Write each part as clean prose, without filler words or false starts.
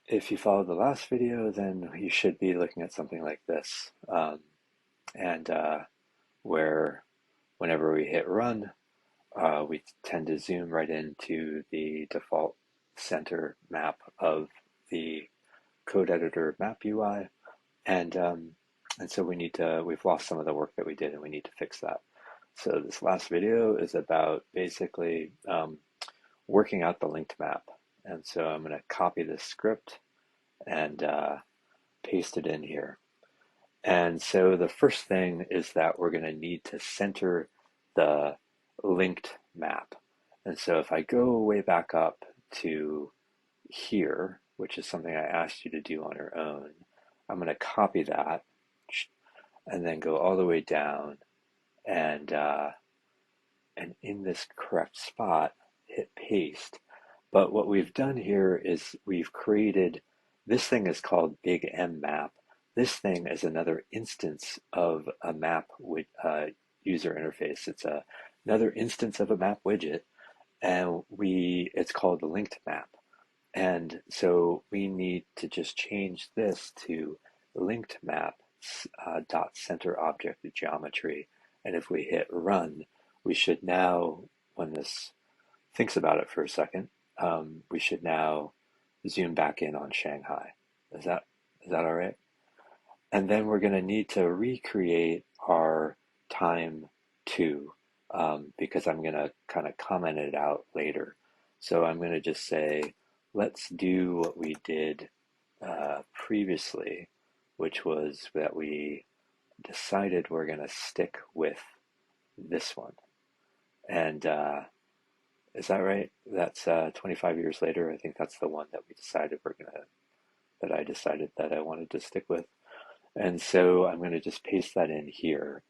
if you followed the last video, then you should be looking at something like this, and where whenever we hit run, we tend to zoom right into the default center map of the code editor map UI, and so we've lost some of the work that we did, and we need to fix that. So this last video is about basically working out the linked map. And so I'm going to copy this script and paste it in here. And so the first thing is that we're going to need to center the linked map. And so if I go way back up to here, which is something I asked you to do on your own, I'm going to copy that and then go all the way down and in this correct spot, hit paste. But what we've done here is we've created, this thing is called Big M Map. This thing is another instance of a map with user interface. It's another instance of a map widget, and it's called the linked map. And so we need to just change this to linked map dot center object geometry. And if we hit run, we should now, when this thinks about it for a second, we should now zoom back in on Shanghai. Is that all right? And then we're going to need to recreate our time 2 because I'm going to kind of comment it out later. So I'm going to just say, let's do what we did previously, which was that we decided we're going to stick with this one. And is that right? That's 25 years later. I think that's the one that that I decided that I wanted to stick with. And so I'm going to just paste that in here.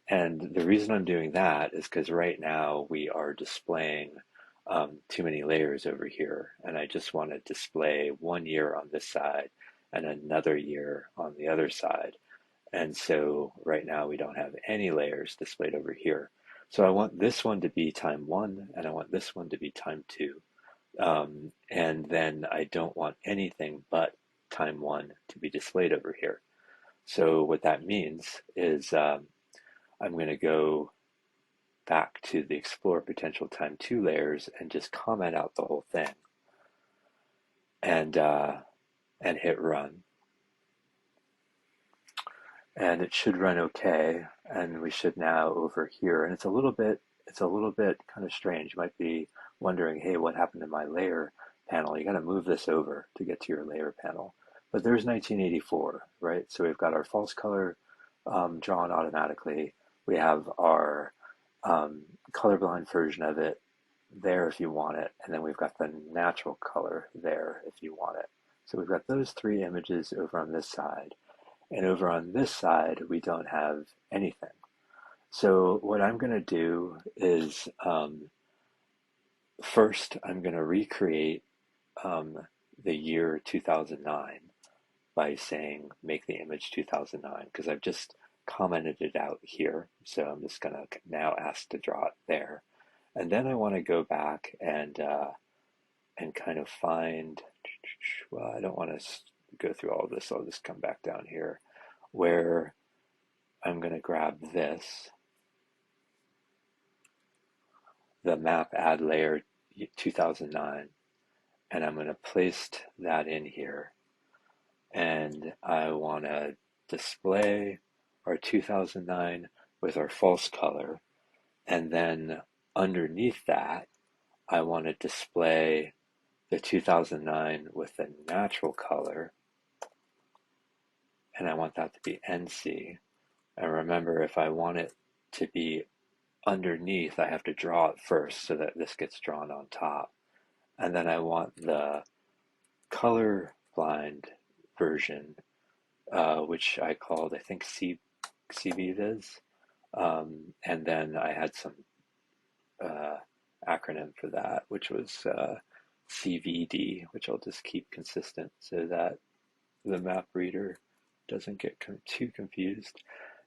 And the reason I'm doing that is because right now we are displaying too many layers over here. And I just want to display 1 year on this side and another year on the other side. And so right now we don't have any layers displayed over here. So I want this one to be time 1, and I want this one to be time 2. And then I don't want anything but time 1 to be displayed over here. So what that means is I'm going to go back to the Explore Potential Time 2 layers and just comment out the whole thing and hit run. And it should run okay, and we should now over here, and it's a little bit kind of strange. You might be wondering, hey, what happened to my layer panel? You got to move this over to get to your layer panel. But there's 1984, right? So we've got our false color drawn automatically. We have our colorblind version of it there if you want it, and then we've got the natural color there if you want it. So we've got those 3 images over on this side. And over on this side, we don't have anything. So what I'm going to do is first, I'm going to recreate the year 2009 by saying make the image 2009, because I've just commented it out here. So I'm just going to now ask to draw it there. And then I want to go back and kind of find, well, I don't want to go through all of this. I'll just come back down here where I'm going to grab this, the map add layer 2009, and I'm going to place that in here. And I want to display our 2009 with our false color. And then underneath that, I want to display the 2009 with the natural color. And I want that to be NC. And remember, if I want it to be underneath, I have to draw it first so that this gets drawn on top. And then I want the color blind version, which I called, I think, CBViz. And then I had some acronym for that, which was CVD, which I'll just keep consistent so that the map reader doesn't get too confused.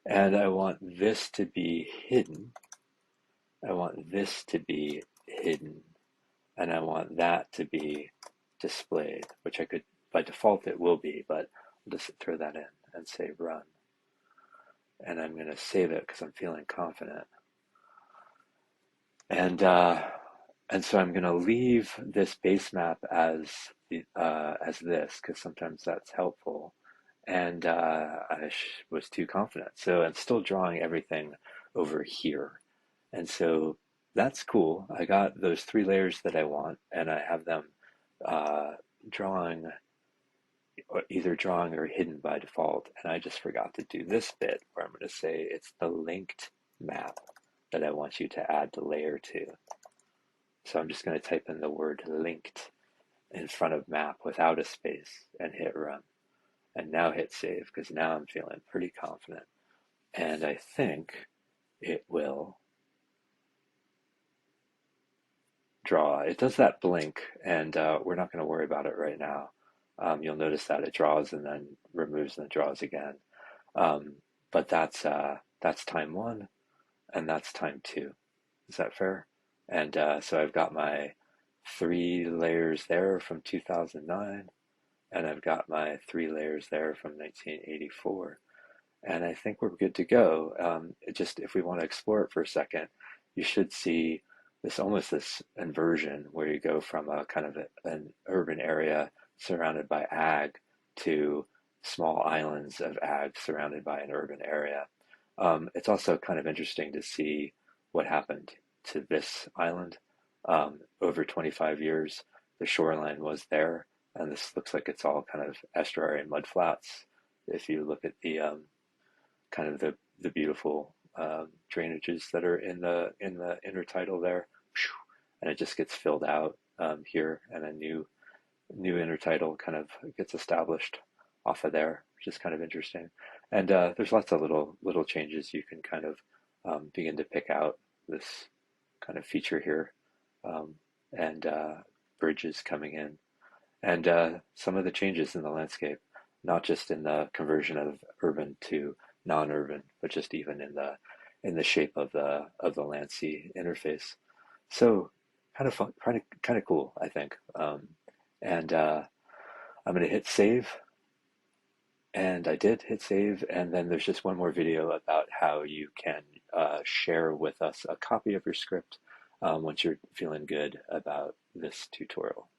And I want this to be hidden. I want this to be hidden. And I want that to be displayed, which I could by default it will be, but I'll just throw that in and say run. And I'm going to save it because I'm feeling confident. And and so I'm going to leave this base map as this because sometimes that's helpful. And I was too confident, so I'm still drawing everything over here. And so that's cool. I got those three layers that I want, and I have them uh, drawing, or either drawing or hidden by default. And I just forgot to do this bit where I'm going to say it's the linked map that I want you to add the layer to. So I'm just going to type in the word linked in front of map without a space and hit run. And now hit save because now I'm feeling pretty confident. And I think it will draw. It does that blink, and we're not going to worry about it right now. You'll notice that it draws and then removes and then draws again. Um, but that's time one, and that's time two. Is that fair? And so I've got my three layers there from 2009, and I've got my three layers there from 1984. And I think we're good to go. Just if we want to explore it for a second, you should see this almost this inversion where you go from a kind of an urban area surrounded by ag to small islands of ag surrounded by an urban area. It's also kind of interesting to see what happened to this island. Over 25 years, the shoreline was there, and this looks like it's all kind of estuary and mud flats. If you look at the kind of the beautiful drainages that are in the intertidal there, and it just gets filled out here, and a new intertidal kind of gets established off of there, which is kind of interesting. And there's lots of little changes you can kind of begin to pick out this kind of feature here, um, and bridges coming in, and some of the changes in the landscape, not just in the conversion of urban to non-urban, but just even in the shape of the land sea interface. So kind of fun, kind of cool, I think. And I'm going to hit save, and I did hit save, and then there's just one more video about how you can share with us a copy of your script once you're feeling good about this tutorial.